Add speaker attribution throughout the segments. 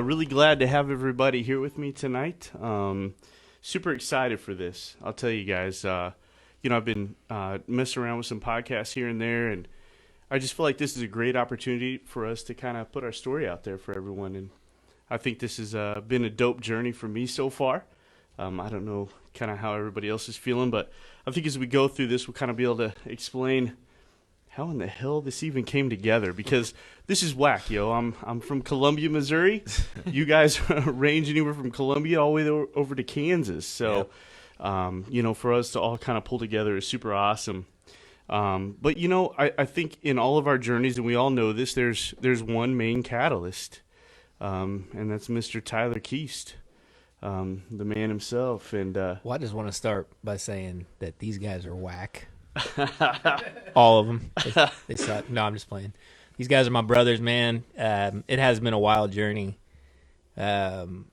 Speaker 1: Really glad to have everybody here with me tonight. Super excited for this. I'll tell you guys, I've been messing around with some podcasts here and there, and I just feel like this is a great opportunity for us to kind of put our story out there for everyone. And I think this has been a dope journey for me so far. I don't know kind of how everybody else is feeling, but I think as we go through this, we'll kind of be able to explain how in the hell this even came together, because this is whack, yo. I'm from Columbia, Missouri. You guys range anywhere from Columbia all the way over to Kansas. So, for us to all kind of pull together is super awesome. But I think in all of our journeys, and we all know this, there's one main catalyst, and that's Mr. Tyler Keast, the man himself. And
Speaker 2: well, I just want to start by saying that these guys are whack. All of them. They suck. No, I'm just playing. These guys are my brothers, man. It has been a wild journey.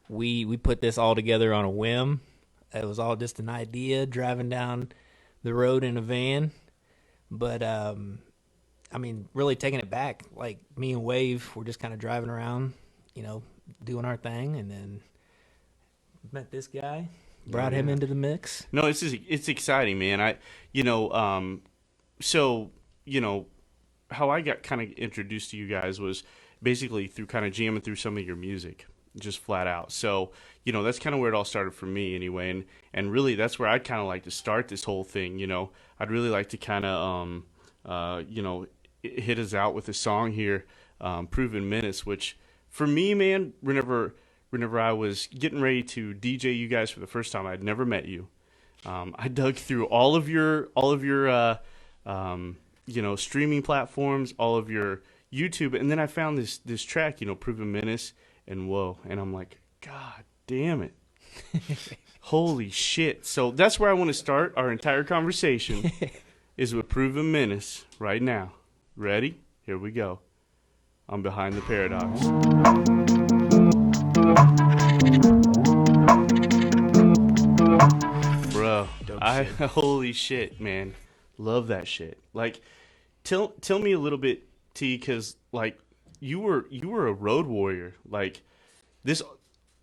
Speaker 2: We put this all together on a whim. It was all just an idea, driving down the road in a van. But really taking it back, like me and Wave, we're just kind of driving around, doing our thing, and then met this guy. Brought him into the mix.
Speaker 1: No, it's exciting, man. How I got kind of introduced to you guys was basically through kind of jamming through some of your music, just flat out. So, that's kind of where it all started for me anyway. And really that's where I'd kind of like to start this whole thing. I'd really like to kind of, hit us out with a song here, Proven Menace, which for me, man, whenever I was getting ready to DJ you guys for the first time, I'd never met you. I dug through all of your streaming platforms, all of your YouTube, and then I found this track, Proven Menace, and whoa, and I'm like, God damn it. Holy shit. So that's where I want to start our entire conversation is with Proven Menace right now. Ready? Here we go. I'm Behind the Paradox. Bro, holy shit, man. Love that shit. Like, tell me a little bit, T, because like you were a road warrior. Like, this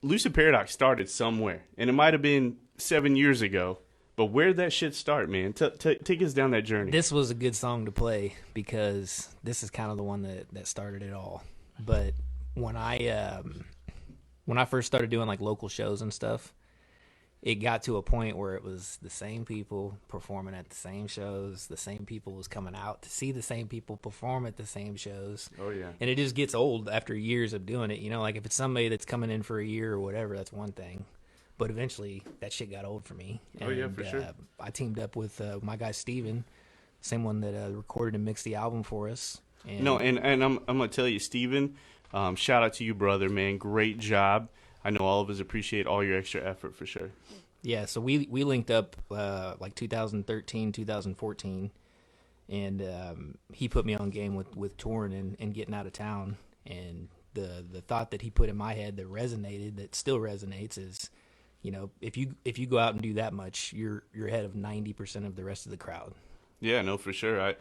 Speaker 1: Lucid Paradoxx started somewhere, and it might have been 7 years ago. But where'd that shit start, man? Take us down that journey.
Speaker 2: This was a good song to play because this is kind of the one that started it all. But when I first started doing like local shows and stuff, it got to a point where it was the same people performing at the same shows. The same people was coming out to see the same people perform at the same shows.
Speaker 1: Oh, yeah.
Speaker 2: And it just gets old after years of doing it. Like if it's somebody that's coming in for a year or whatever, that's one thing. But eventually that shit got old for me.
Speaker 1: Oh, yeah, for sure.
Speaker 2: I teamed up with my guy Steven, same one that recorded and mixed the album for us.
Speaker 1: And I'm going to tell you, Steven, shout out to you, brother, man. Great job. I know all of us appreciate all your extra effort for sure.
Speaker 2: Yeah, so we linked up like 2013, 2014, and he put me on game with touring and getting out of town. And the thought that he put in my head that resonated, that still resonates, is, if you go out and do that much, you're ahead of 90% of the rest of the crowd.
Speaker 1: Yeah, no, for sure. I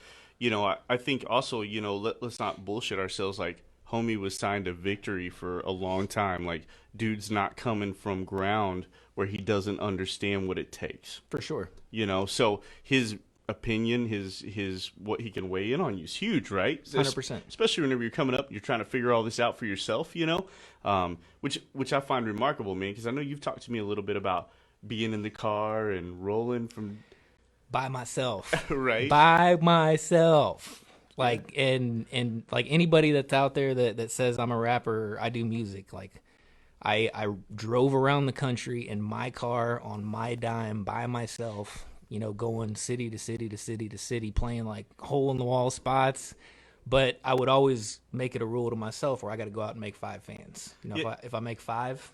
Speaker 1: think also, let's not bullshit ourselves. Like, homie was signed to Victory for a long time. Like, dude's not coming from ground where he doesn't understand what it takes.
Speaker 2: For sure.
Speaker 1: So his opinion, his what he can weigh in on you is huge, right?
Speaker 2: 100%.
Speaker 1: Especially whenever you're coming up, you're trying to figure all this out for yourself, which I find remarkable, man, because I know you've talked to me a little bit about being in the car and rolling from...
Speaker 2: By myself.
Speaker 1: Right?
Speaker 2: By myself. Like, and like anybody that's out there that says I'm a rapper, I do music. Like, I drove around the country in my car on my dime by myself, going city to city to city to city, playing like hole in the wall spots. But I would always make it a rule to myself where I got to go out and make 5 fans. If I make 5,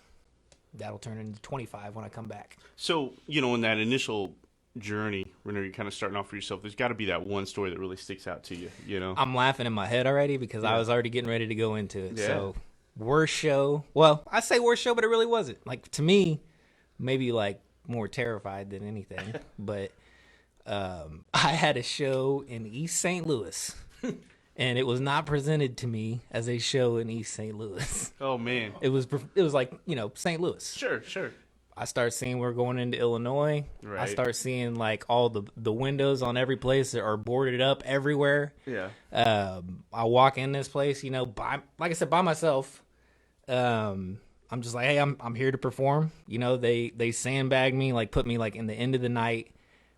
Speaker 2: that'll turn into 25 when I come back.
Speaker 1: So, in that initial journey, whenever you're kind of starting off for yourself, there's got to be that one story that really sticks out to you,
Speaker 2: I'm laughing in my head already because I was already getting ready to go into it. Yeah. So, worst show. Well, I say worst show, but it really wasn't. Like, to me, maybe like more terrified than anything. But I had a show in East St. Louis. and it was not presented to me as a show in East St. Louis.
Speaker 1: Oh man.
Speaker 2: It was like, St. Louis.
Speaker 1: Sure.
Speaker 2: I start seeing we're going into Illinois.
Speaker 1: Right.
Speaker 2: I start seeing like all the windows on every place that are boarded up everywhere.
Speaker 1: Yeah.
Speaker 2: I walk in this place, like I said, by myself. I'm just like, hey, I'm here to perform. They sandbagged me, like put me like in the end of the night,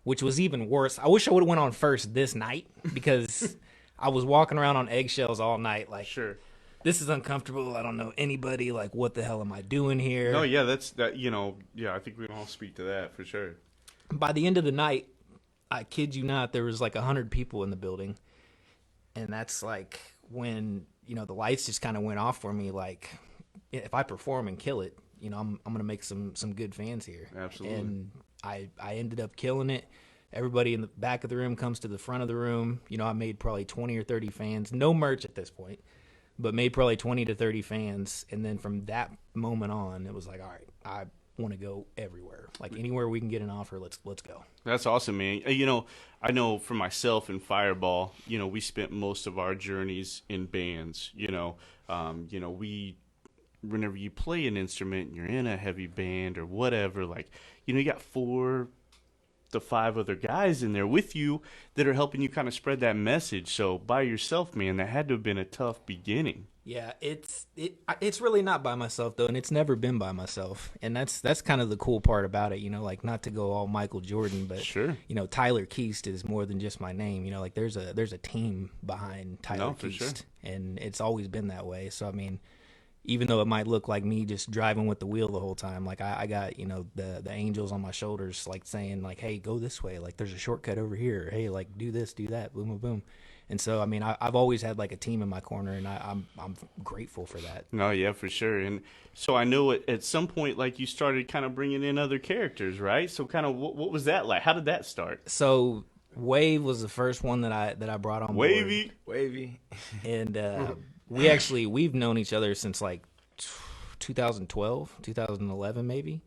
Speaker 2: which was even worse. I wish I would have went on first this night because I was walking around on eggshells all night. Like,
Speaker 1: Sure.
Speaker 2: This is uncomfortable. I don't know anybody. Like, what the hell am I doing here?
Speaker 1: No, yeah, that's that. I think we can all speak to that for sure.
Speaker 2: By the end of the night, I kid you not, there was like 100 people in the building, and that's like when the lights just kind of went off for me. Like, if I perform and kill it, I'm gonna make some good fans here.
Speaker 1: Absolutely.
Speaker 2: And I ended up killing it. Everybody in the back of the room comes to the front of the room. I made probably 20 or 30 fans. No merch at this point, but made probably 20 to 30 fans. And then from that moment on, it was like, all right, I want to go everywhere. Like anywhere we can get an offer, let's go.
Speaker 1: That's awesome, man. I know for myself and Fireball, we spent most of our journeys in bands. Whenever you play an instrument and you're in a heavy band or whatever, like, you got 4 to 5 other guys in there with you that are helping you kind of spread that message. So by yourself, man, that had to have been a tough beginning.
Speaker 2: Yeah, it's really not by myself though, and it's never been by myself, and that's kind of the cool part about it. Like not to go all Michael Jordan, but
Speaker 1: sure,
Speaker 2: Tyler Keast is more than just my name. Like there's a team behind Tyler Keast,
Speaker 1: sure.
Speaker 2: And it's always been that way. So I mean, even though it might look like me just driving with the wheel the whole time, like I got the angels on my shoulders, like saying like, hey, go this way, like there's a shortcut over here, hey, like do this, do that, boom, boom, boom. And so, I mean, I've always had like a team in my corner, and I'm grateful for that.
Speaker 1: No, yeah, for sure. And so I know at some point, like you started kind of bringing in other characters, right? So kind of what was that like? How did that start?
Speaker 2: So Wave was the first one that I brought on board.
Speaker 3: Wavy.
Speaker 2: And we've known each other since like 2012, 2011 maybe.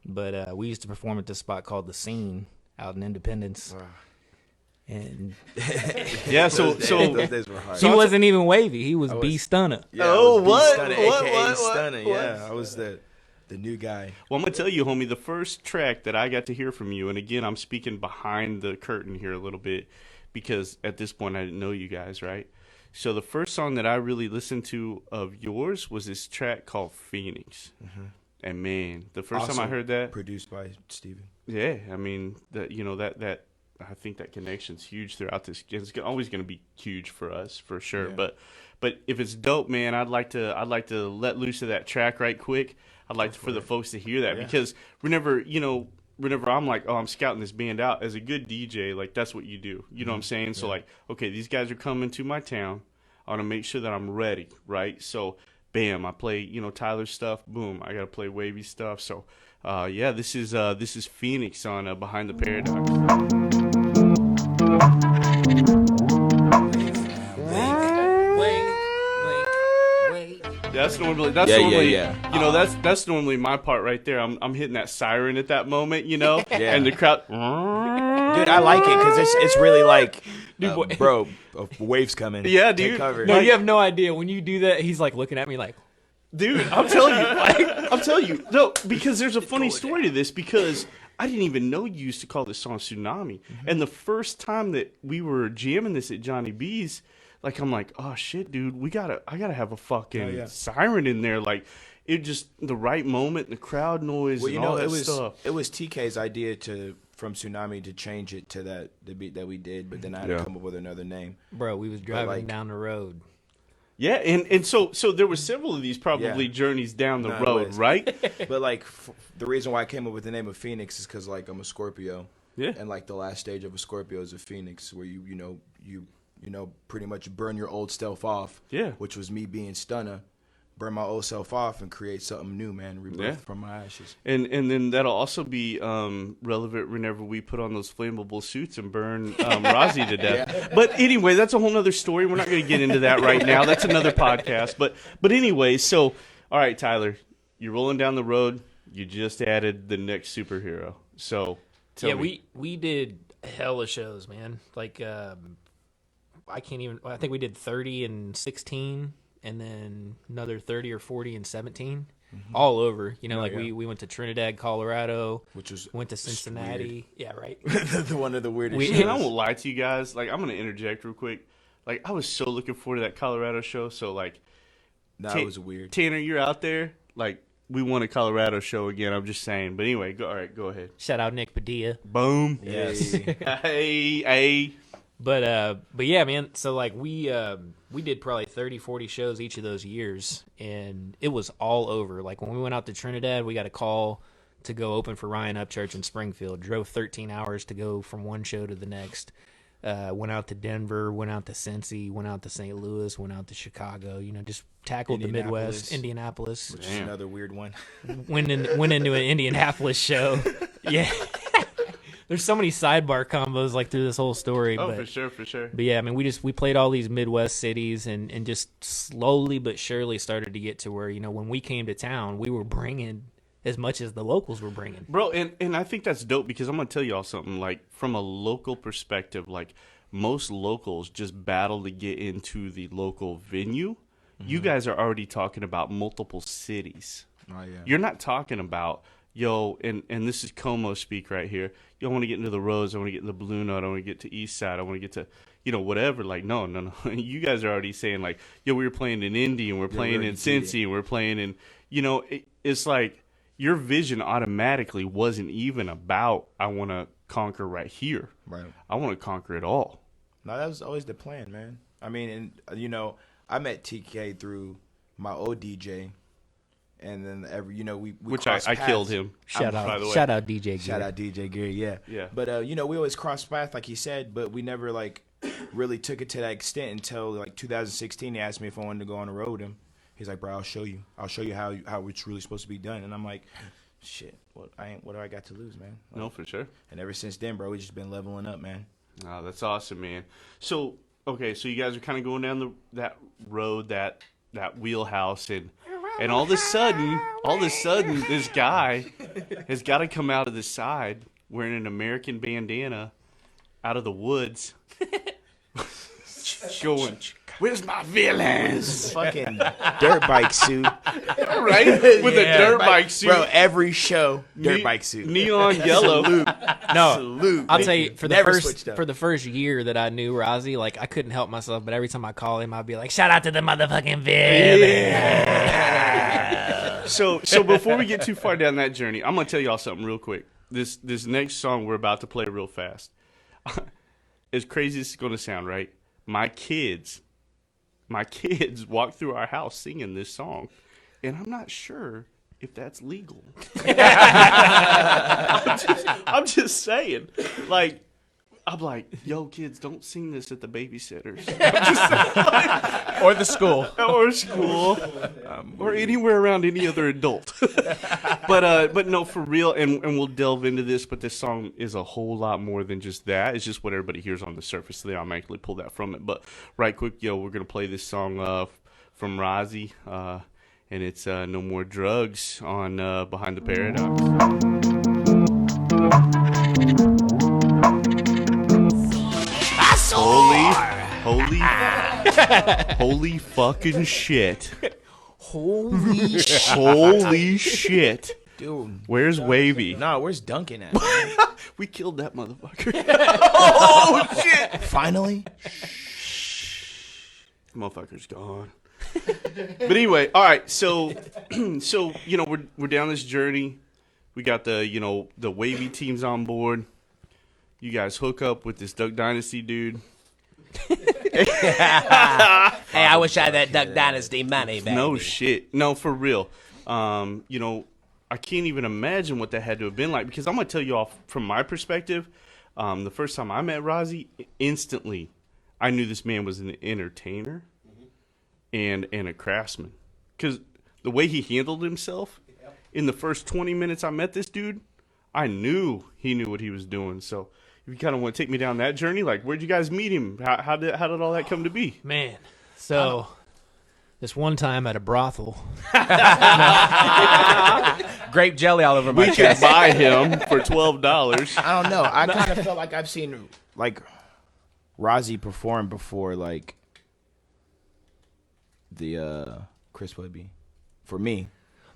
Speaker 2: But we used to perform at this spot called The Scene out in Independence. Wow. And
Speaker 1: yeah, so
Speaker 3: those days were hard.
Speaker 2: He wasn't even Wavy. He was B Stunner.
Speaker 3: Yeah,
Speaker 1: what?
Speaker 3: Stunner, AKA Stunner. Yeah, I was the new guy.
Speaker 1: Well, I'm gonna tell you, homie, the first track that I got to hear from you, and again, I'm speaking behind the curtain here a little bit because at this point I didn't know you guys, right? So the first song that I really listened to of yours was this track called Phoenix. Mm-hmm. And man, the first time I heard that,
Speaker 3: produced by Steven.
Speaker 1: Yeah, I mean that I think that connection's huge throughout this. It's always going to be huge for us, for sure. Yeah. But if it's dope, man, I'd like to let loose of that track right quick. I'd like for the folks to hear that because whenever I'm like, oh, I'm scouting this band out as a good DJ, like that's what you do. You know what I'm saying? Yeah. So like, okay, these guys are coming to my town. I want to make sure that I'm ready, right? So, bam, I play Tyler's stuff. Boom, I got to play Wavy stuff. So, this is Phoenix on Behind the Paradoxx. That's normally that's normally my part right there. I'm hitting that siren at that moment, and the crowd.
Speaker 3: Dude, I like it because it's really like, bro, a wave's coming.
Speaker 1: Yeah, dude.
Speaker 3: Take cover.
Speaker 2: No, you have no idea. When you do that, he's like looking at me like,
Speaker 1: dude, I'm telling you, no, because there's a funny story to this because I didn't even know you used to call this song Tsunami, and the first time that we were jamming this at Johnny B's. Like, I'm like, oh, shit, dude, I gotta have a fucking siren in there. Like, it just, the right moment, the crowd noise and all that stuff.
Speaker 3: It was TK's idea from Tsunami to change it to the beat that we did, but then I had to come up with another name.
Speaker 2: Bro, we was driving down the road.
Speaker 1: Yeah, and so there were several of these probably journeys down the road, right?
Speaker 3: But, like, the reason why I came up with the name of Phoenix is because, like, I'm a Scorpio. Yeah. And, like, the last stage of a Scorpio is a Phoenix where you pretty much burn your old self off. Yeah. Which was me being Stunner. Burn my old self off and create something new, man. Rebirth from my ashes.
Speaker 1: And then that'll also be relevant whenever we put on those flammable suits and burn Rozzy to death. Yeah. But anyway, that's a whole other story. We're not going to get into that right now. That's another podcast. But anyway, so, all right, Tyler, you're rolling down the road. You just added the next superhero. So, tell me.
Speaker 2: We did hella shows, man. Like, I can't even. I think we did 30 and 16, and then another 30 or 40 and 17. All over, we went to Trinidad, Colorado, went to Cincinnati. Yeah, right.
Speaker 3: The one of the weirdest.
Speaker 1: And I won't lie to you guys. Like, I'm gonna interject real quick. Like, I was so looking forward to that Colorado show. So, like,
Speaker 3: that was weird.
Speaker 1: Tanner, you're out there. Like, we want a Colorado show again. I'm just saying. But anyway, all right, go ahead.
Speaker 2: Shout out Nick Padilla.
Speaker 1: Boom.
Speaker 3: Yes.
Speaker 1: Hey.
Speaker 2: But yeah, man. So like we did probably 30, 40 shows each of those years, and it was all over. Like when we went out to Trinidad, we got a call to go open for Ryan Upchurch in Springfield. Drove 13 hours to go from one show to the next. Went out to Denver, went out to Cincy, went out to St. Louis, went out to Chicago. Just tackled the Midwest, Indianapolis,
Speaker 3: which is another weird one.
Speaker 2: went into an Indianapolis show. Yeah. There's so many sidebar combos like through this whole story.
Speaker 1: Oh, for sure.
Speaker 2: But yeah, I mean, we played all these Midwest cities and just slowly but surely started to get to where, when we came to town, we were bringing as much as the locals were bringing.
Speaker 1: Bro, and I think that's dope because I'm going to tell y'all something. Like, from a local perspective, like, most locals just battle to get into the local venue. Mm-hmm. You guys are already talking about multiple cities.
Speaker 3: Oh, yeah.
Speaker 1: You're not talking about... Yo, and this is Como speak right here. Yo, I want to get into the Rose. I want to get in the Blue Note. I want to get to East Side. I want to get to, whatever. Like, no. You guys are already saying, like, yo, we were playing in Indy, and we're playing in Cincy, and we're playing in, it's like your vision automatically wasn't even about, I want to conquer right here.
Speaker 3: Right.
Speaker 1: I want to conquer it all.
Speaker 3: No, that was always the plan, man. I mean, and, I met TK through my old DJ. And then we
Speaker 1: which I killed him.
Speaker 2: Shout out DJ Gear.
Speaker 3: Shout out DJ Gear, yeah. But we always crossed paths like he said, but we never like really took it to that extent until like 2016. He asked me if I wanted to go on the road with him. He's like, bro, I'll show you how it's really supposed to be done. And I'm like, shit, what do I got to lose, man? Like,
Speaker 1: no, for sure.
Speaker 3: And ever since then, bro, we just been leveling up, man.
Speaker 1: Oh, that's awesome, man. So okay, so you guys are kind of going down that road, that wheelhouse, and all of a sudden, this guy has got to come out of the side wearing an American bandana out of the woods, going, "Where's my villains?"
Speaker 3: Fucking dirt bike suit,
Speaker 1: right? With a dirt bike suit,
Speaker 3: bro. Every show, dirt bike suit,
Speaker 1: neon yellow.
Speaker 3: Salute.
Speaker 2: I'll tell you, for the first year that I knew Rozzy, like I couldn't help myself, but every time I call him, I'd be like, "Shout out to the motherfucking villain."
Speaker 1: So before we get too far down that journey, I'm gonna tell y'all something real quick. This next song we're about to play real fast. As crazy as it's gonna sound, right? My kids walk through our house singing this song, and I'm not sure if that's legal. I'm just saying, like. I'm like, yo, kids, don't sing this at the babysitters.
Speaker 2: Or the school.
Speaker 1: Or anywhere around any other adult. But no, for real, and we'll delve into this, but this song is a whole lot more than just that. It's just what everybody hears on the surface, so they automatically pull that from it. But right quick, yo, we're going to play this song from Rozzy, and it's No More Drugs on Behind the Paradoxx. Holy fucking shit. Holy shit.
Speaker 3: Dude.
Speaker 1: Where's Wavy?
Speaker 3: No, where's Duncan at?
Speaker 1: We killed that motherfucker. Oh, shit.
Speaker 3: Finally?
Speaker 1: Motherfucker's gone. But anyway, all right, so we're down this journey. We got the Wavy teams on board. You guys hook up with this Duck Dynasty dude.
Speaker 4: Hey, I wish I had that Duck Dynasty money, baby.
Speaker 1: No shit. No, for real. I can't even imagine what that had to have been like, because I'm going to tell you all from my perspective, the first time I met Rozzy, instantly I knew this man was an entertainer and a craftsman. Because the way he handled himself, in the first 20 minutes I met this dude, I knew he knew what he was doing. So if you kind of want to take me down that journey, like, where'd you guys meet him? How did all that come to be?
Speaker 2: Man, so this one time at a brothel.
Speaker 4: Grape jelly all over my
Speaker 1: chest. We could buy him for $12.
Speaker 3: I don't know. I kind of felt like I've seen, like, Rozzy performed before like the Chris Webby for me.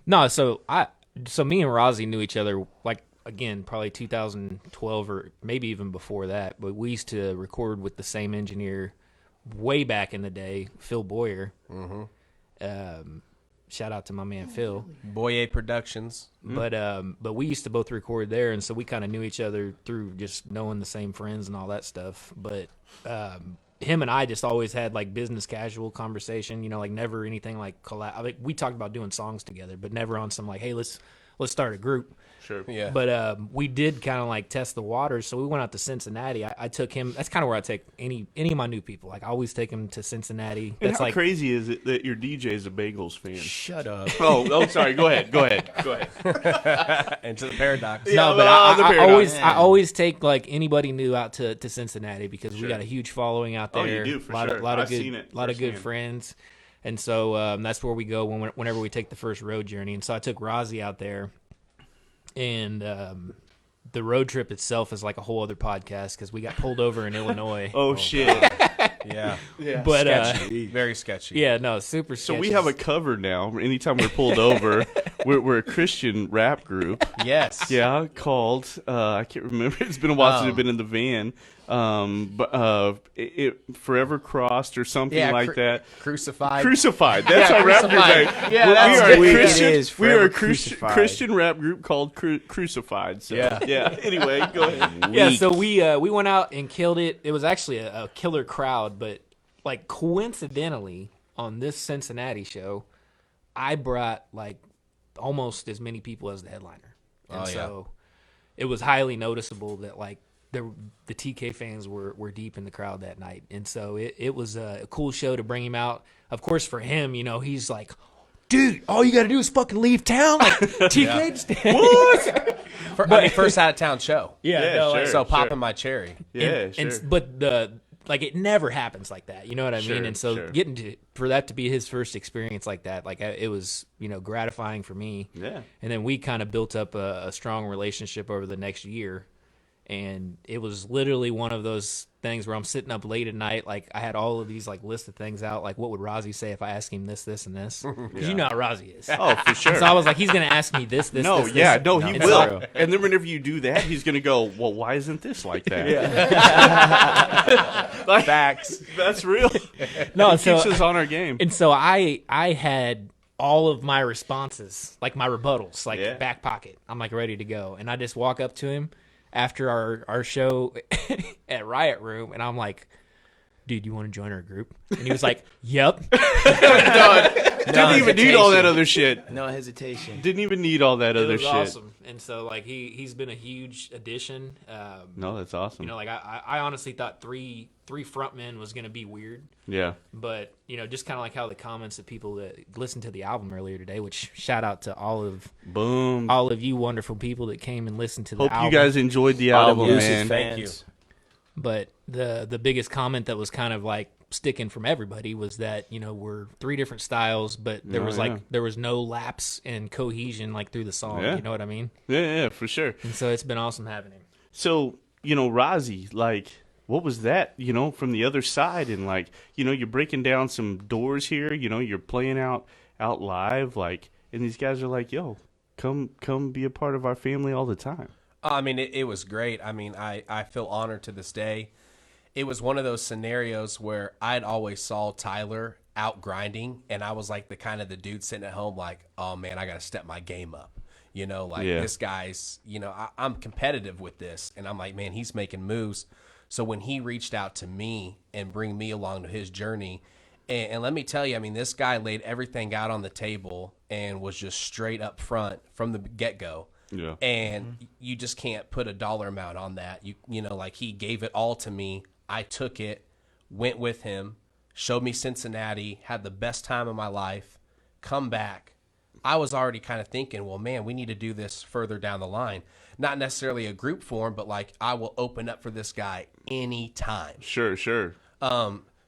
Speaker 2: No, so me and Rozzy knew each other like again probably 2012 or maybe even before that. But we used to record with the same engineer way back in the day, Phil Boyer. Mm-hmm. Shout out to my man Phil.
Speaker 4: Boyer Productions.
Speaker 2: But we used to both record there, and so we kind of knew each other through just knowing the same friends and all that stuff. But him and I just always had like business casual conversation, you know, like never anything like collab. Like we talked about doing songs together, but never on some like, hey, let's start a group.
Speaker 1: Sure.
Speaker 4: Yeah.
Speaker 2: But we did kind of like test the waters. So we went out to Cincinnati. I took him. That's kind of where I take any of my new people. Like I always take them to Cincinnati.
Speaker 1: And
Speaker 2: That's
Speaker 1: how
Speaker 2: like
Speaker 1: crazy is it that your DJ is a Bagels fan?
Speaker 3: Shut up.
Speaker 1: Oh, sorry. Go ahead.
Speaker 4: Into the Paradoxx.
Speaker 2: No, but
Speaker 1: the
Speaker 2: I always take like anybody new out to Cincinnati because we got a huge following out there.
Speaker 1: Oh, you do, for sure.
Speaker 2: Lot of
Speaker 1: I've
Speaker 2: good,
Speaker 1: seen it
Speaker 2: lot of good
Speaker 1: firsthand.
Speaker 2: friends, and so that's where we go whenever we take the first road journey. And so I took Rozzy out there, and the road trip itself is like a whole other podcast because we got pulled over in Illinois.
Speaker 1: Oh, shit.
Speaker 4: Yeah.
Speaker 2: But
Speaker 4: Sketchy. Very sketchy.
Speaker 2: yeah, no, super.
Speaker 1: So we have a cover now. Anytime we're pulled over, we're a Christian rap group.
Speaker 4: Yes.
Speaker 1: Yeah, called I can't remember. It's been a while since I've been in the van. But it Forever Crossed or something like that.
Speaker 4: Crucified.
Speaker 1: Crucified. That's our rap group name.
Speaker 4: Yeah,
Speaker 1: we
Speaker 4: that's
Speaker 1: are a
Speaker 3: sweet.
Speaker 1: Christian.
Speaker 3: It is
Speaker 1: We are a
Speaker 3: Forever
Speaker 1: Christian
Speaker 3: Crucified.
Speaker 1: rap group called Crucified. So,
Speaker 4: Yeah.
Speaker 1: Anyway, go ahead.
Speaker 2: Yeah, so we went out and killed it. It was actually a killer crowd, but like coincidentally on this Cincinnati show, I brought like almost as many people as the headliner, and so it was highly noticeable that like the TK fans were deep in the crowd that night, and so it was a cool show to bring him out. Of course, for him, you know, he's like, dude, all you got to do is fucking leave town. Like TK,
Speaker 4: What? First out of town show.
Speaker 1: Yeah,
Speaker 2: no,
Speaker 1: sure.
Speaker 2: like,
Speaker 4: So popping my cherry.
Speaker 1: Yeah, sure.
Speaker 2: but like it never happens like that, you know what I mean? And so getting for that to be his first experience like that, like it was, you know, gratifying for me.
Speaker 1: Yeah.
Speaker 2: And then we kind of built up a strong relationship over the next year. And it was literally one of those things where I'm sitting up late at night. Like I had all of these like lists of things out. Like what would Rozzy say if I asked him this, and this? Because you know how Rozzy is.
Speaker 1: Oh, for sure.
Speaker 2: So I was like, he's going to ask me this, this,
Speaker 1: No,
Speaker 2: this,
Speaker 1: yeah,
Speaker 2: this.
Speaker 1: no, he
Speaker 2: And
Speaker 1: will.
Speaker 2: so-
Speaker 1: And then whenever you do that, he's going to go, well, why isn't this like that? Like,
Speaker 4: Facts.
Speaker 1: that's real.
Speaker 2: No,
Speaker 1: It
Speaker 2: so
Speaker 1: keeps us on our game.
Speaker 2: And so I had all of my responses, like my rebuttals, like
Speaker 1: Yeah.
Speaker 2: back pocket. I'm like ready to go. And I just walk up to him after our show at Riot Room, and I'm like, dude, you want to join our group? And he was like, yep.
Speaker 1: Didn't even need all that other shit.
Speaker 3: No hesitation.
Speaker 1: Didn't even need all that
Speaker 2: It
Speaker 1: other
Speaker 2: was
Speaker 1: shit.
Speaker 2: awesome. And so like he's been a huge addition.
Speaker 1: No, that's awesome.
Speaker 2: You know, like I honestly thought three frontmen was gonna be weird.
Speaker 1: Yeah.
Speaker 2: But, you know, just kind of like how the comments of people that listened to the album earlier today, which shout out to all of you wonderful people that came and listened to the
Speaker 1: Hope
Speaker 2: album.
Speaker 1: you guys enjoyed the album,
Speaker 3: Lucid
Speaker 1: man.
Speaker 4: Thank you.
Speaker 2: But the biggest comment that was kind of like sticking from everybody was that, you know, we're three different styles, but there was no lapse in cohesion like through the song.
Speaker 1: Yeah.
Speaker 2: You know what I mean?
Speaker 1: Yeah, for sure.
Speaker 2: And so it's been awesome having him.
Speaker 1: So, you know, Rozzy, like, what was that, you know, from the other side? And, like, you know, you're breaking down some doors here, you know, you're playing out live, like, and these guys are like, yo, come be a part of our family all the time.
Speaker 4: I mean, it was great. I mean, I feel honored to this day. It was one of those scenarios where I'd always saw Tyler out grinding, and I was like the dude sitting at home like, oh, man, I got to step my game up. You know, like this guy's, you know, I'm competitive with this. And I'm like, man, he's making moves. So when he reached out to me and bring me along to his journey, and let me tell you, I mean, this guy laid everything out on the table and was just straight up front from the get-go.
Speaker 1: Yeah.
Speaker 4: And you just can't put a dollar amount on that. You know, like he gave it all to me. I took it, went with him, showed me Cincinnati, had the best time of my life, come back. I was already kind of thinking, well, man, we need to do this further down the line. Not necessarily a group form, but like I will open up for this guy anytime.
Speaker 1: Sure.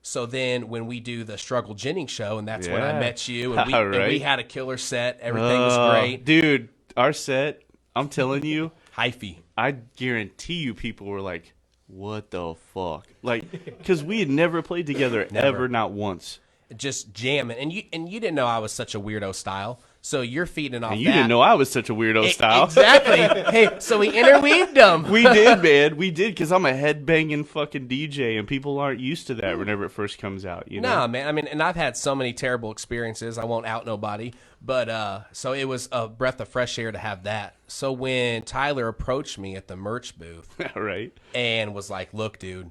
Speaker 4: So then when we do the Struggle Jennings show, and that's when I
Speaker 1: Yeah.
Speaker 4: met you, and
Speaker 1: All
Speaker 4: and
Speaker 1: right.
Speaker 4: we had a killer set. Everything was great.
Speaker 1: Dude, our set, I'm telling you,
Speaker 4: Hyphy.
Speaker 1: I guarantee you people were like, what the fuck? Like, because we had never played together ever, not once.
Speaker 4: Just jamming, and you didn't know I was such a weirdo style. So you're feeding off.
Speaker 1: And you didn't know I was such a weirdo style.
Speaker 4: Exactly. Hey, so we interweaved them.
Speaker 1: We did, man. We did, because I'm a headbanging fucking DJ, and people aren't used to that whenever it first comes out. You know?
Speaker 4: Nah, man. I mean, and I've had so many terrible experiences. I won't out nobody, but so it was a breath of fresh air to have that. So when Tyler approached me at the merch booth,
Speaker 1: right,
Speaker 4: and was like, "Look, dude,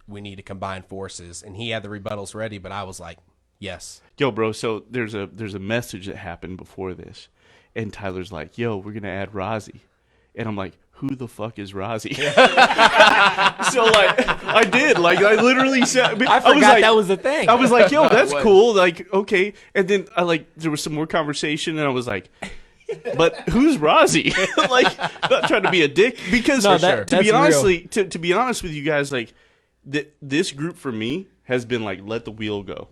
Speaker 4: we need to combine forces," and he had the rebuttals ready, but I was like, yes.
Speaker 1: Yo, bro, so there's a message that happened before this, and Tyler's like, yo, we're going to add Rozzy. And I'm like, who the fuck is Rozzy? So, like, I did. Like, I literally said...
Speaker 2: I forgot that was the thing.
Speaker 1: I was like, yo, that's cool. Like, okay. And then, there was some more conversation, and I was like... But who's Rozzy? Like, not trying to be a dick, because to be honest with you guys, like, this group for me has been like, let the wheel go.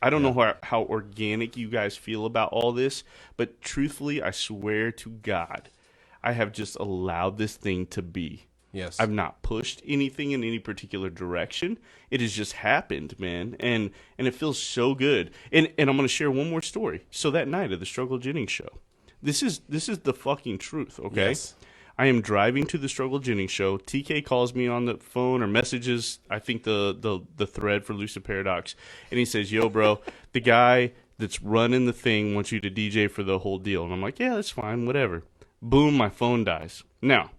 Speaker 1: I don't know how organic you guys feel about all this, but truthfully, I swear to God, I have just allowed this thing to be.
Speaker 4: Yes.
Speaker 1: I've not pushed anything in any particular direction. It has just happened, man, and it feels so good. And I'm going to share one more story. So that night at the Struggle Jennings show, this is the fucking truth, okay?
Speaker 4: Yes.
Speaker 1: I am driving to the Struggle Jennings show. TK calls me on the phone or messages, I think the thread for Lucid Paradoxx, and he says, yo, bro, the guy that's running the thing wants you to DJ for the whole deal. And I'm like, yeah, that's fine, whatever. Boom, my phone dies. Now,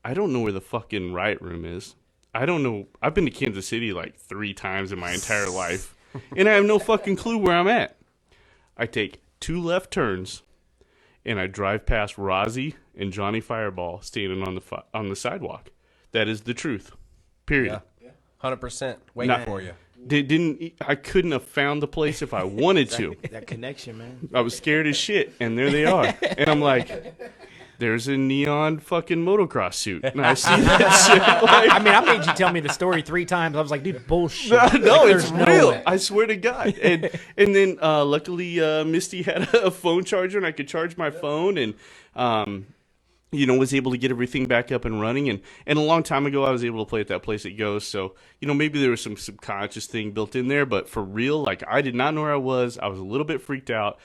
Speaker 1: I don't know where the fucking riot room is. I don't know. I've been to Kansas City like 3 times in my entire life, and I have no fucking clue where I'm at. I take 2 left turns, and I drive past Rozzy and Johnny Fireball standing on the sidewalk. That is the truth. Period.
Speaker 4: Yeah. 100%. Waiting for you.
Speaker 1: I couldn't have found the place if I wanted to.
Speaker 3: That connection, man.
Speaker 1: I was scared as shit, and there they are. And I'm like, there's a neon fucking motocross suit. And I see that shit. Like,
Speaker 2: I made you tell me the story 3 times. I was like, dude, bullshit.
Speaker 1: No,
Speaker 2: like,
Speaker 1: it's real. I swear to God. And then luckily Misty had a phone charger, and I could charge my phone, and was able to get everything back up and running. And a long time ago, I was able to play at that place at Goes. So, maybe there was some subconscious thing built in there. But for real, like, I did not know where I was. I was a little bit freaked out.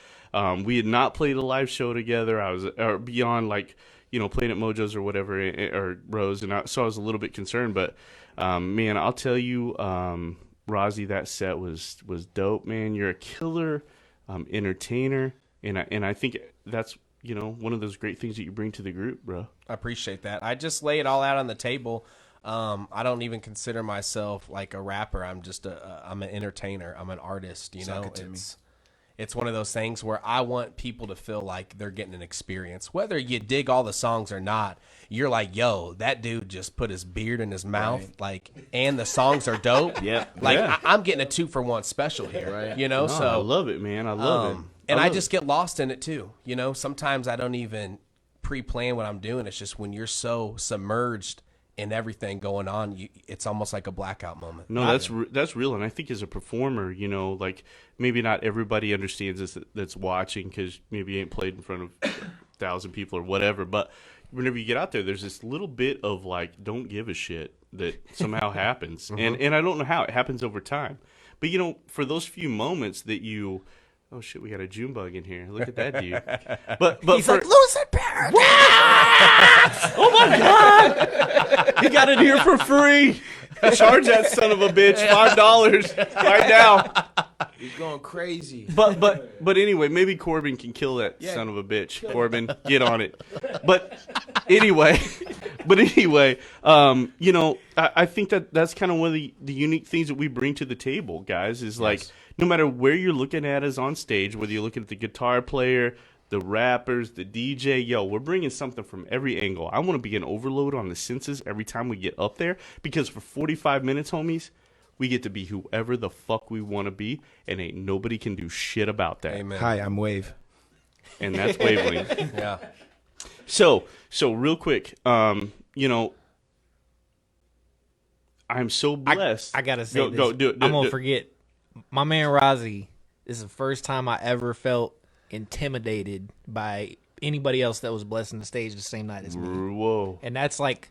Speaker 1: We had not played a live show together. I was beyond, like, playing at Mojo's or whatever, or Rose. And so I was a little bit concerned. But, man, I'll tell you, Rozzy, that set was dope, man. You're a killer entertainer. And I think that's... one of those great things that you bring to the group, bro.
Speaker 4: I appreciate that. I just lay it all out on the table. I don't even consider myself like a rapper. I'm just I'm an entertainer. I'm an artist. It's one of those things where I want people to feel like they're getting an experience. Whether you dig all the songs or not, you're like, yo, that dude just put his beard in his mouth, right. Like, and the songs are dope. I'm getting a 2-for-1 special here, right. So
Speaker 1: I love it, man. I love it.
Speaker 4: And I just get lost in it too. Sometimes I don't even pre-plan what I'm doing. It's just when you're so submerged in everything going on, it's almost like a blackout moment.
Speaker 1: No, that's real. And I think as a performer, like, maybe not everybody understands this that's watching, because maybe you ain't played in front of 1,000 people or whatever. But whenever you get out there, there's this little bit of, like, don't give a shit that somehow happens. And I don't know how. It happens over time. But, for those few moments that you... Oh shit! We got a June bug in here. Look at that dude. But
Speaker 2: he's like Lucid Paradoxx.
Speaker 1: Oh my God! He got it here for free. Charge that son of a bitch $5 right now.
Speaker 3: He's going crazy.
Speaker 1: But anyway, maybe Corbin can kill that son of a bitch. Corbin, get on it. But anyway, I think that's kind of one of the unique things that we bring to the table, guys. Is like, no matter where you're looking at us on stage, whether you're looking at the guitar player, the rappers, the DJ, we're bringing something from every angle. I want to be an overload on the senses every time we get up there, because for 45 minutes, homies, we get to be whoever the fuck we want to be, and ain't nobody can do shit about that.
Speaker 4: Amen.
Speaker 3: Hi, I'm Wave.
Speaker 1: And that's Wavelength.
Speaker 4: Yeah.
Speaker 1: So real quick, I'm so blessed.
Speaker 2: I gotta say this.
Speaker 1: Go, do it.
Speaker 2: I'm gonna forget. My man Rozzy, this is the first time I ever felt intimidated by anybody else that was blessing the stage the same night as me.
Speaker 1: Whoa.
Speaker 2: And that's like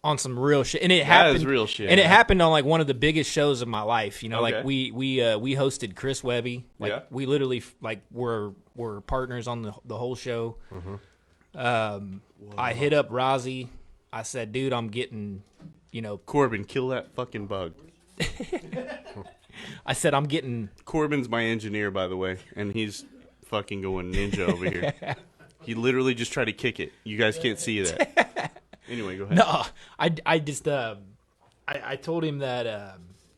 Speaker 2: on some real shit, and it
Speaker 1: That
Speaker 2: happened.
Speaker 1: is real shit.
Speaker 2: And it happened on like one of the biggest shows of my life. You know,
Speaker 1: Okay.
Speaker 2: like we hosted Chris Webby. Like
Speaker 1: Yeah.
Speaker 2: we literally like were partners on the whole show. I hit up Rozzy. I said, dude, I'm getting, you know,
Speaker 1: Corbin, kill that fucking bug.
Speaker 2: I said I'm getting.
Speaker 1: Corbin's my engineer, by the way, and he's fucking going ninja over here. He literally just tried to kick it. You guys can't see that. Anyway, go ahead.
Speaker 2: No, I just I told him that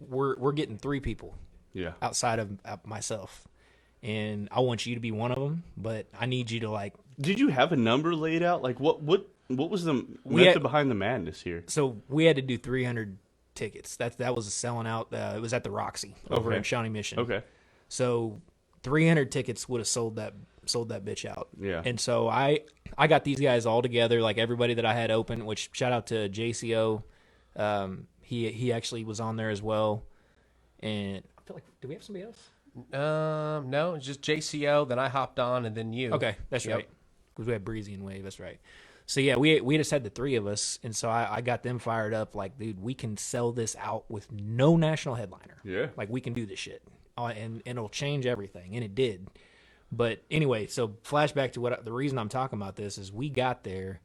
Speaker 2: we're getting 3 people.
Speaker 1: Yeah.
Speaker 2: Outside of myself, and I want you to be one of them. But I need you to like.
Speaker 1: Did you have a number laid out? Like what was the method behind the madness here?
Speaker 2: So we had to do 300 tickets. That was selling out. It was at the Roxy over in Shawnee Mission.
Speaker 1: Okay.
Speaker 2: So 300 tickets would have sold that bitch out.
Speaker 1: Yeah.
Speaker 2: And so I got these guys all together, like everybody that I had open. Which shout out to JCO. He actually was on there as well. And I feel like, do we have somebody else?
Speaker 4: No, it's just JCO. Then I hopped on, and then you.
Speaker 2: Okay, that's right. Because we had Breezy and Wave. That's right. So yeah, we just had the 3 of us, and so I got them fired up. Like, dude, we can sell this out with no national headliner.
Speaker 1: Yeah.
Speaker 2: Like, we can do this shit, and it'll change everything, and it did. But anyway, so flashback to the reason I'm talking about this is we got there,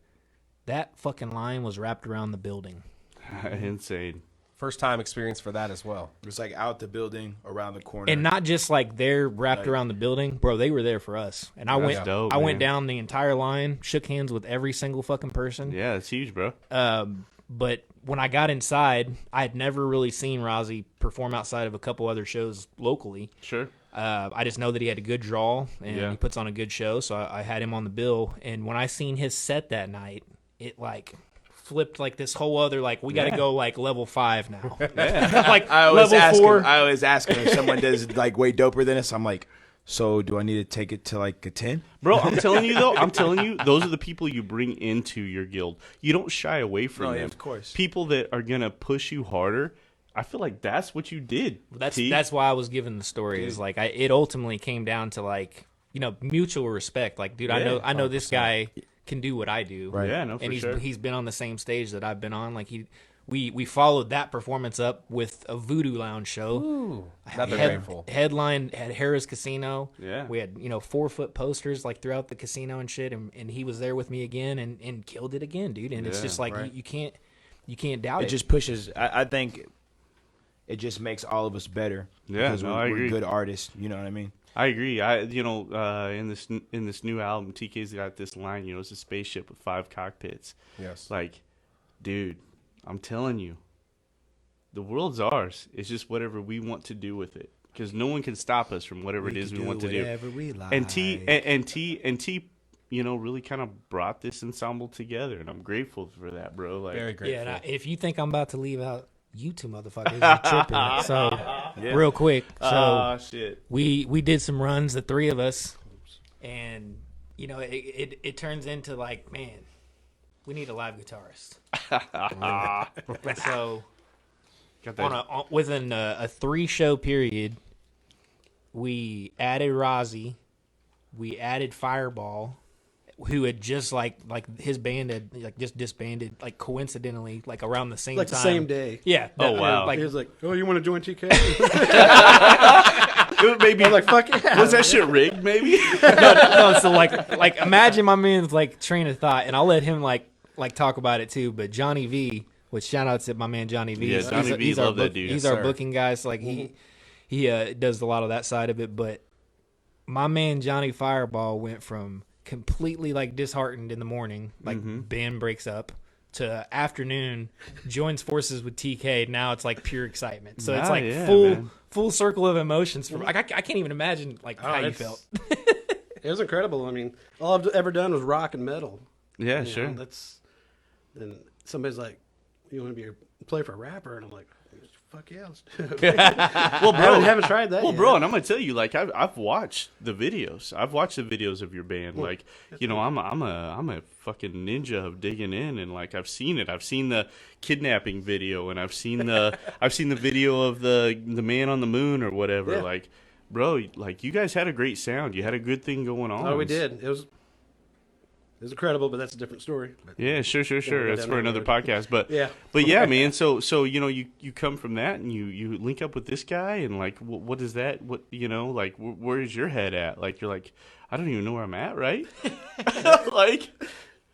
Speaker 2: that fucking line was wrapped around the building.
Speaker 1: Insane.
Speaker 4: First time experience for that as well.
Speaker 3: It was like out the building, around the corner.
Speaker 2: And not just like they're wrapped around the building, bro. They were there for us, and I went down the entire line, shook hands with every single fucking person.
Speaker 1: Yeah, it's huge, bro.
Speaker 2: But when I got inside, I had never really seen Rozzy perform outside of a couple other shows locally.
Speaker 1: Sure.
Speaker 2: I just know that he had a good draw and he puts on a good show, so I had him on the bill. And when I seen his set that night, it like flipped like this whole other like we got to go like level 5 now. Like
Speaker 3: I always
Speaker 2: level 4.
Speaker 3: I always ask him if someone does like way doper than us. I'm like, so do I need to take it to like a 10?
Speaker 1: Bro, I'm telling you, those are the people you bring into your guild. You don't shy away from them.
Speaker 3: Yeah, of course.
Speaker 1: People that are going to push you harder. I feel like that's what you did.
Speaker 2: That's why I was given the story. Is like it ultimately came down to like, you know, mutual respect. Like, dude, I know this guy can do what I do.
Speaker 3: Right.
Speaker 1: Yeah, no, for sure.
Speaker 2: He's been on the same stage that I've been on. Like we followed that performance up with a Voodoo Lounge show.
Speaker 4: Ooh, nothing grateful.
Speaker 2: Headline at Harrah's Casino.
Speaker 1: Yeah.
Speaker 2: We had, 4-foot posters like throughout the casino and shit, and he was there with me again and killed it again, dude. And it's just like you can't doubt it.
Speaker 3: It just pushes. I think it just makes all of us better.
Speaker 1: Yeah,
Speaker 3: because
Speaker 1: I agree.
Speaker 3: we're good artists. You know what I mean?
Speaker 1: I agree. In this new album, TK's got this line. It's a spaceship with 5 cockpits.
Speaker 4: Yes.
Speaker 1: Like, dude, I'm telling you, the world's ours. It's just whatever we want to do with it, because no one can stop us from whatever it is we want to do.
Speaker 3: Whatever we like.
Speaker 1: And T, really kind of brought this ensemble together, and I'm grateful for that, bro. Like,
Speaker 4: very grateful.
Speaker 2: Yeah, and if you think I'm about to leave out you two motherfuckers, you're tripping. So, real quick. So,
Speaker 1: shit.
Speaker 2: We did some runs, the 3 of us, and, it turns into like, man, we need a live guitarist. And so, within a 3-show period, we added Rozzy, we added Fireball, who had just like his band had like just disbanded, like coincidentally, like around the same time.
Speaker 5: Like the same day.
Speaker 2: Yeah.
Speaker 1: Oh, wow.
Speaker 5: He was like, "Oh, you want to join TK?"
Speaker 1: Maybe
Speaker 5: I was like, "Fuck yeah!"
Speaker 1: Was that shit rigged? Maybe.
Speaker 2: No. So like imagine my man's like train of thought, and I'll let him like talk about it too. But Johnny V, which shout out to my man Johnny V.
Speaker 1: Yeah, Johnny V,
Speaker 2: he's
Speaker 1: love
Speaker 2: our
Speaker 1: that dude.
Speaker 2: He's
Speaker 1: Yes,
Speaker 2: our
Speaker 1: sir.
Speaker 2: booking guy. So like he does a lot of that side of it. But my man Johnny Fireball went from completely like disheartened in the morning, like band breaks up, to afternoon joins forces with TK. Now it's like pure excitement. So it's like full circle of emotions. From like I can't even imagine like how you felt.
Speaker 5: It was incredible. I mean, all I've ever done was rock and metal.
Speaker 1: Yeah,
Speaker 5: You
Speaker 1: sure.
Speaker 5: know, then somebody's like, "You want to play for a rapper?" And I'm like, "Fuck yeah, let's do it."
Speaker 1: Well, bro,
Speaker 5: I haven't tried that.
Speaker 1: Well,
Speaker 5: yet.
Speaker 1: bro, and I'm gonna tell you, like, I've watched the videos. I've watched the videos of your band. Like, I'm a fucking ninja of digging in, and like I've seen it. I've seen the kidnapping video, and I've seen the video of the man on the moon or whatever.
Speaker 5: Yeah.
Speaker 1: Like, bro, like you guys had a great sound. You had a good thing going on.
Speaker 5: Oh, we did. It's incredible, but that's a different story. But,
Speaker 1: yeah, sure. That's for another podcast. But
Speaker 5: yeah,
Speaker 1: man. So you come from that, and you link up with this guy, and like, what is that? What like, where is your head at? Like, you're like, I don't even know where I'm at, right? Like,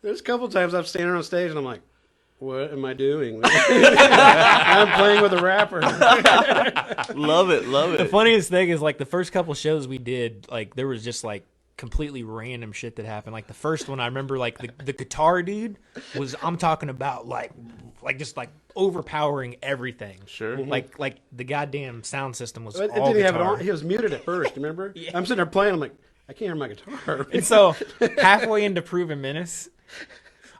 Speaker 5: there's a couple times I've standing on stage, and I'm like, what am I doing? I'm playing with a rapper.
Speaker 1: Love it.
Speaker 2: The funniest thing is like the first couple shows we did, like there was just like completely random shit that happened. Like the first one, I remember like the guitar dude I'm talking about like just like overpowering everything.
Speaker 1: Sure.
Speaker 2: Like the goddamn sound system was
Speaker 5: It
Speaker 2: all
Speaker 5: didn't
Speaker 2: guitar.
Speaker 5: have it on. He was muted at first. Remember?
Speaker 2: Yeah.
Speaker 5: I'm sitting there playing. I'm like, I can't hear my guitar.
Speaker 2: And so halfway into Proven Menace,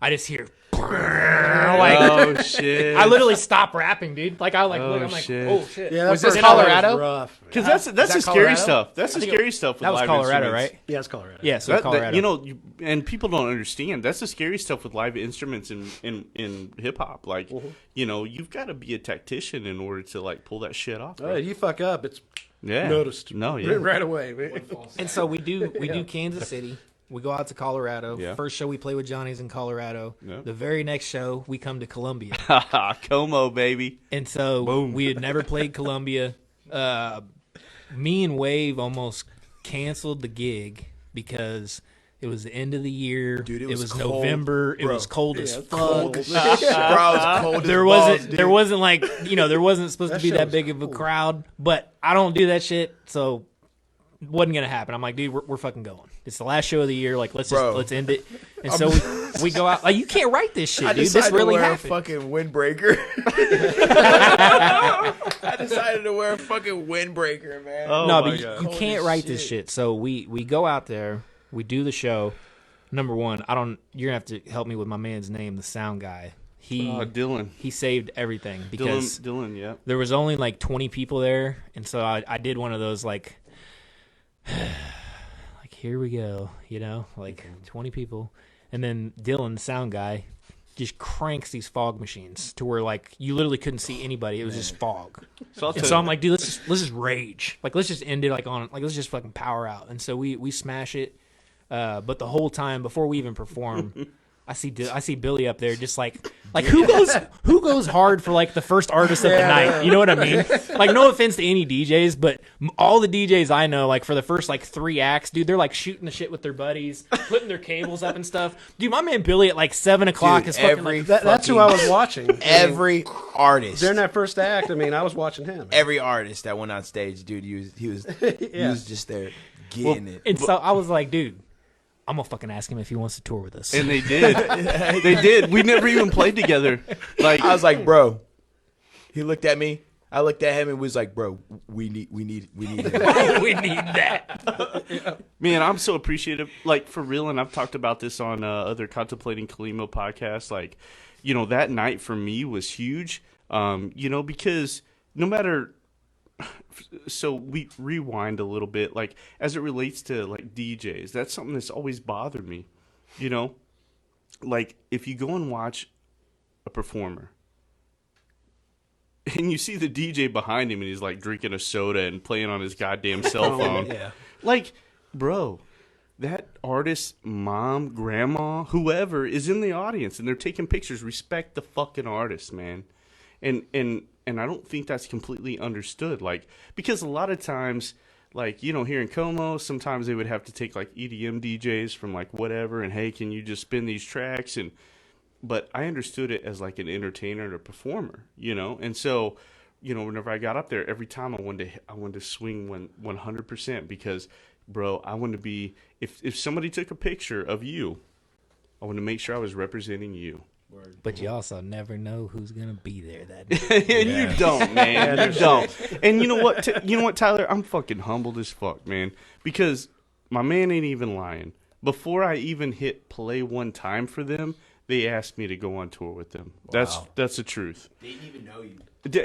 Speaker 2: I just hear like,
Speaker 1: oh shit!
Speaker 2: I literally stopped rapping, dude. Like I like
Speaker 1: Oh,
Speaker 2: look, I'm like,
Speaker 1: shit.
Speaker 2: oh shit.
Speaker 5: Yeah,
Speaker 4: Was
Speaker 5: that
Speaker 4: this
Speaker 5: first one was
Speaker 4: Colorado?
Speaker 5: rough.
Speaker 1: Because that's
Speaker 2: Is
Speaker 1: the
Speaker 2: that
Speaker 1: scary
Speaker 2: Colorado?
Speaker 1: stuff. That's the scary stuff with
Speaker 2: That was
Speaker 1: live
Speaker 2: Colorado,
Speaker 1: instruments.
Speaker 2: right?
Speaker 5: Yeah, it's Colorado.
Speaker 2: Yeah, so
Speaker 1: That,
Speaker 2: Colorado.
Speaker 1: and people don't understand. That's the scary stuff with live instruments in hip hop. Like, you've got to be a tactician in order to like pull that shit off.
Speaker 5: Oh,
Speaker 1: Bro.
Speaker 5: you fuck up, it's
Speaker 1: Yeah.
Speaker 5: noticed.
Speaker 1: No, yeah.
Speaker 5: right away. Man.
Speaker 2: And so we do Kansas City. We go out to Colorado.
Speaker 1: Yeah.
Speaker 2: First show we play with Johnny's in Colorado.
Speaker 1: Yeah.
Speaker 2: The very next show we come to Columbia.
Speaker 1: Como, baby.
Speaker 2: And so
Speaker 1: Boom.
Speaker 2: we had never played Columbia. Me and Wave almost canceled the gig because it was the end of the year.
Speaker 3: Dude, it
Speaker 2: it
Speaker 3: was
Speaker 2: was
Speaker 3: cold,
Speaker 2: November.
Speaker 3: bro.
Speaker 2: It was cold as fuck.
Speaker 3: Bro, it was cold as
Speaker 2: There
Speaker 3: balls,
Speaker 2: wasn't
Speaker 3: dude.
Speaker 2: there wasn't like there wasn't supposed
Speaker 5: That
Speaker 2: to be
Speaker 5: shit
Speaker 2: that
Speaker 5: was
Speaker 2: big of a
Speaker 5: cool.
Speaker 2: crowd, but I don't do that shit, so it wasn't gonna happen. I'm like, dude, we're fucking going. It's the last show of the year. Like, let's end it. And so we go out. Like, you can't write this shit,
Speaker 3: I
Speaker 2: dude.
Speaker 3: decided
Speaker 2: This really
Speaker 3: to wear
Speaker 2: happened.
Speaker 3: a fucking windbreaker. I decided to wear a fucking windbreaker, man.
Speaker 1: Oh,
Speaker 2: No,
Speaker 1: my
Speaker 2: but
Speaker 1: God.
Speaker 2: you
Speaker 3: Cold
Speaker 2: can't
Speaker 3: as
Speaker 2: write this
Speaker 3: shit.
Speaker 2: shit. So we go out there, we do the show. Number one, you're gonna have to help me with my man's name, the sound guy.
Speaker 1: Dylan.
Speaker 2: He saved everything because
Speaker 1: Dylan, yeah.
Speaker 2: there was only like 20 people there, and so I did one of those like here we go, like 20 people, and then Dylan, the sound guy, just cranks these fog machines to where like you literally couldn't see anybody. It was just fog.
Speaker 1: So,
Speaker 2: And so I'm like, dude, let's just rage. Like, let's just end it let's just fucking power out. And so we smash it. But the whole time before we even perform, I see Billy up there just like who goes hard for like the first artist of the night. You know what I mean? Like, no offense to any DJs, but all the DJs I know, like for the first like 3 acts, dude, they're like shooting the shit with their buddies, putting their cables up and stuff. Dude, my man Billy at like 7:00
Speaker 3: Dude,
Speaker 2: is fucking like,
Speaker 5: That's who I was watching.
Speaker 3: Every artist.
Speaker 5: During that first act, I was watching him.
Speaker 3: Every artist that went on stage, dude, he was just there getting it.
Speaker 2: and so I was like, dude, I'm gonna fucking ask him if he wants to tour with us.
Speaker 1: And they did. They did. We never even played together. Like,
Speaker 3: I was like, bro. He looked at me. I looked at him and was like, bro, we need him.
Speaker 2: we need that.
Speaker 1: man, I'm so appreciative. Like, for real, and I've talked about this on other Contemplating Kalimo podcasts. Like, that night for me was huge. Because no matter. So we rewind a little bit, like as it relates to like DJs. That's something that's always bothered me. Like if you go and watch a performer and you see the DJ behind him and he's like drinking a soda and playing on his goddamn cell phone.
Speaker 5: Yeah.
Speaker 1: Like, bro, that artist's mom, grandma, whoever is in the audience and they're taking pictures. Respect the fucking artist, man. And I don't think that's completely understood. Like, because a lot of times, like, here in Como, sometimes they would have to take like EDM DJs from like whatever and hey, can you just spin these tracks? But I understood it as like an entertainer and a performer, And so, whenever I got up there, every time I wanted to swing 100% because, bro, I wanted to be if somebody took a picture of you, I wanted to make sure I was representing you.
Speaker 2: But you also never know who's gonna be there that day.
Speaker 1: And you don't, man. You don't. And you know what, Tyler? I'm fucking humbled as fuck, man. Because my man ain't even lying. Before I even hit play one time for them, they asked me to go on tour with them.
Speaker 3: Wow.
Speaker 1: That's the truth.
Speaker 3: They didn't even know you.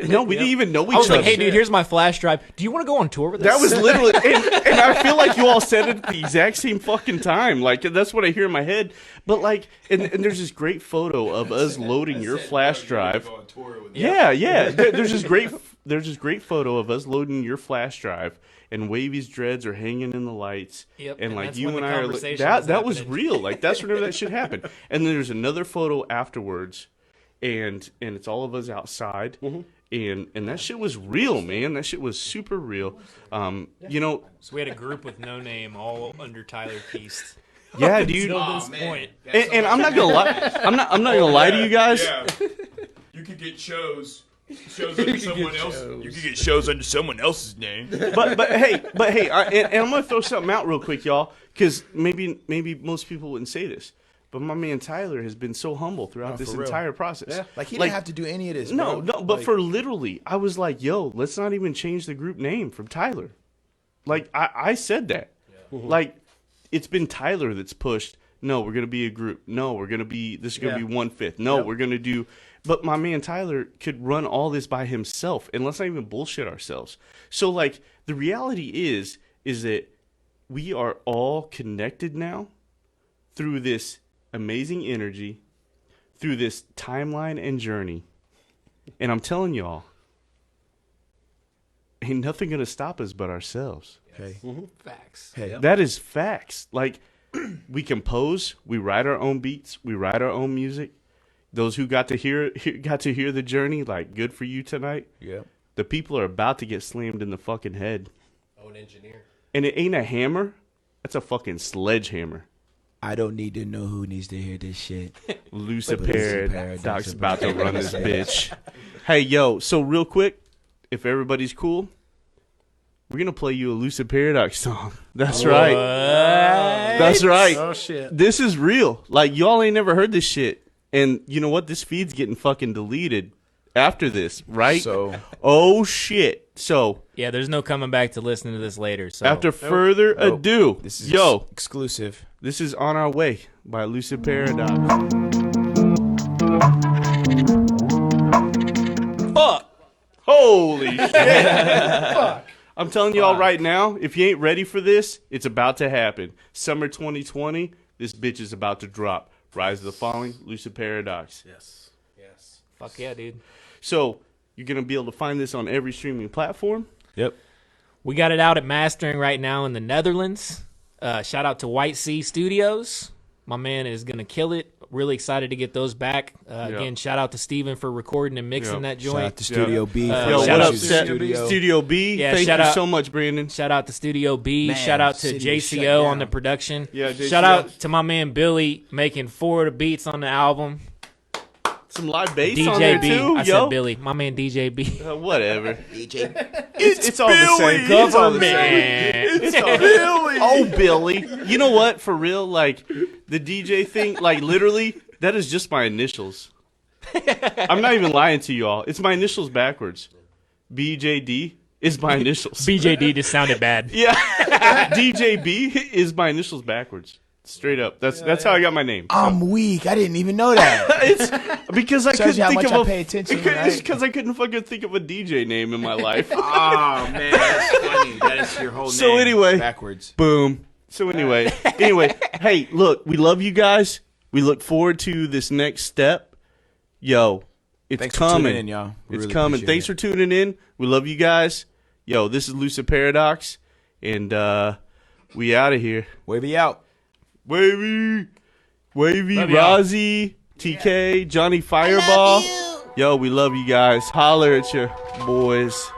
Speaker 1: No, we didn't even know each
Speaker 2: I was
Speaker 1: other.
Speaker 2: like, hey, dude, here's my flash drive. Do you want to go on tour with us?
Speaker 1: That was literally, and I feel like you all said it at the exact same fucking time. Like, that's what I hear in my head. But, like, and there's this great photo of us loading your flash drive. Yeah. There's this great photo of us loading your flash drive. and Wavy's dreads are hanging in the lights.
Speaker 2: Yep,
Speaker 1: and like
Speaker 2: that's
Speaker 1: you
Speaker 2: when
Speaker 1: and
Speaker 2: the
Speaker 1: I are
Speaker 2: conversation
Speaker 1: that
Speaker 2: was
Speaker 1: was real. Like that's whenever that shit happened. And then there's another photo afterwards, and it's all of us outside. And that shit was real, man. That shit was super real. You know,
Speaker 2: So we had a group with no name, all under Tyler Feast.
Speaker 1: yeah, dude.
Speaker 2: Until this point.
Speaker 1: And I'm not gonna lie. I'm not gonna lie to you guys.
Speaker 3: Yeah. You could get shows under someone else. You could get shows under someone else's name.
Speaker 1: But hey, and I'm gonna throw something out real quick, y'all, because maybe most people wouldn't say this, but my man Tyler has been so humble throughout this entire process.
Speaker 3: Yeah. Like he didn't have to do any of this.
Speaker 1: No,
Speaker 3: bro.
Speaker 1: but for literally, I was like, yo, let's not even change the group name from Tyler. Like I said that. Like it's been Tyler that's pushed. No, we're gonna be a group. No, we're gonna be. This is gonna be 1/5. No, we're gonna do. But my man Tyler could run all this by himself, and let's not even bullshit ourselves. So, like, the reality is that we are all connected now through this amazing energy, through this timeline and journey. And I'm telling y'all, ain't nothing gonna stop us but ourselves.
Speaker 3: Hey.
Speaker 2: Facts.
Speaker 3: Hey.
Speaker 1: That is facts. Like, we compose, we write our own beats, we write our own music. Those who got to hear the journey, like, good for you tonight.
Speaker 3: Yeah.
Speaker 1: The people are about to get slammed in the fucking head.
Speaker 4: Oh, an engineer.
Speaker 1: And it ain't a hammer. That's a fucking sledgehammer.
Speaker 3: I don't need to know who needs to hear this shit.
Speaker 1: Lucid Paradoxx about to run this bitch. Hey, yo, so real quick, if everybody's cool, we're going to play you a Lucid Paradoxx song. That's right. That's right.
Speaker 5: Oh, shit.
Speaker 1: This is real. Like, y'all ain't never heard this shit. And you know what? This feed's getting fucking deleted after this, right?
Speaker 3: So,
Speaker 1: oh, shit. So,
Speaker 2: Yeah, there's no coming back to listening to this later. So
Speaker 1: after further ado,
Speaker 3: this is exclusive.
Speaker 1: this is On Our Way by Lucid Paradoxx.
Speaker 2: fuck.
Speaker 1: Holy shit. Fuck. I'm telling y'all right now, if you ain't ready for this, it's about to happen. Summer 2020, this bitch is about to drop. Rise of the Falling, Lucid Paradoxx.
Speaker 5: Yes.
Speaker 4: Yes.
Speaker 2: Fuck yeah, dude.
Speaker 1: So, you're going to be able to find this on every streaming platform.
Speaker 3: Yep.
Speaker 2: We got it out at mastering right now in the Netherlands. Shout out to White Sea Studios. My man is going to kill it. Really excited to get those back. Again, shout out to Steven for recording and mixing that joint.
Speaker 3: Shout out to Studio B.
Speaker 1: Yo,
Speaker 2: shout
Speaker 1: what
Speaker 2: out
Speaker 1: up,
Speaker 2: to
Speaker 1: Studio B?
Speaker 2: Yeah,
Speaker 1: Thank
Speaker 2: shout
Speaker 1: you
Speaker 2: out-
Speaker 1: so much, Brandon.
Speaker 2: Shout out to Studio B.
Speaker 3: Man,
Speaker 2: Shout out to
Speaker 3: city was shut
Speaker 2: JCO on
Speaker 3: down.
Speaker 2: the production.
Speaker 1: Yeah, JCO.
Speaker 2: Shout out to my man Billy making 4 of the beats on the album.
Speaker 1: Some live bass on there,
Speaker 2: DJ B.
Speaker 1: too,
Speaker 2: I
Speaker 1: yo.
Speaker 2: said Billy. My man DJ B.
Speaker 1: Whatever.
Speaker 3: DJ.
Speaker 1: It's all the same. It's all the same.
Speaker 2: Man.
Speaker 1: It's all Billy. Oh, Billy. You know what? For real, like, the DJ thing, like, literally, that is just my initials. I'm not even lying to you all. It's my initials backwards. BJD is my initials.
Speaker 2: BJD just sounded bad.
Speaker 1: Yeah. DJB is my initials backwards. Straight up. That's how I got my name.
Speaker 3: I'm weak. I didn't even know that.
Speaker 1: It's because I
Speaker 3: Shows
Speaker 1: couldn't
Speaker 3: you how
Speaker 1: think
Speaker 3: much
Speaker 1: of
Speaker 3: I
Speaker 1: a
Speaker 3: pay attention,
Speaker 1: It's
Speaker 3: right?
Speaker 1: because I couldn't fucking think of a DJ name in my life.
Speaker 3: Oh man, that's funny. That is your whole name.
Speaker 1: So anyway,
Speaker 3: backwards.
Speaker 1: Boom. So anyway, hey, look, we love you guys. We look forward to this next step. Yo, it's
Speaker 3: Thanks
Speaker 1: coming.
Speaker 3: for tuning in, y'all. We
Speaker 1: It's
Speaker 3: really
Speaker 1: coming.
Speaker 3: appreciate
Speaker 1: Thanks
Speaker 3: it.
Speaker 1: for tuning in. We love you guys. Yo, this is Lucid Paradoxx, and we out of here.
Speaker 3: Wavy out.
Speaker 1: Wavy,
Speaker 2: Love y'all.
Speaker 1: Rozzy, TK, Johnny Fireball. Yo, we love you guys. Holler at your boys.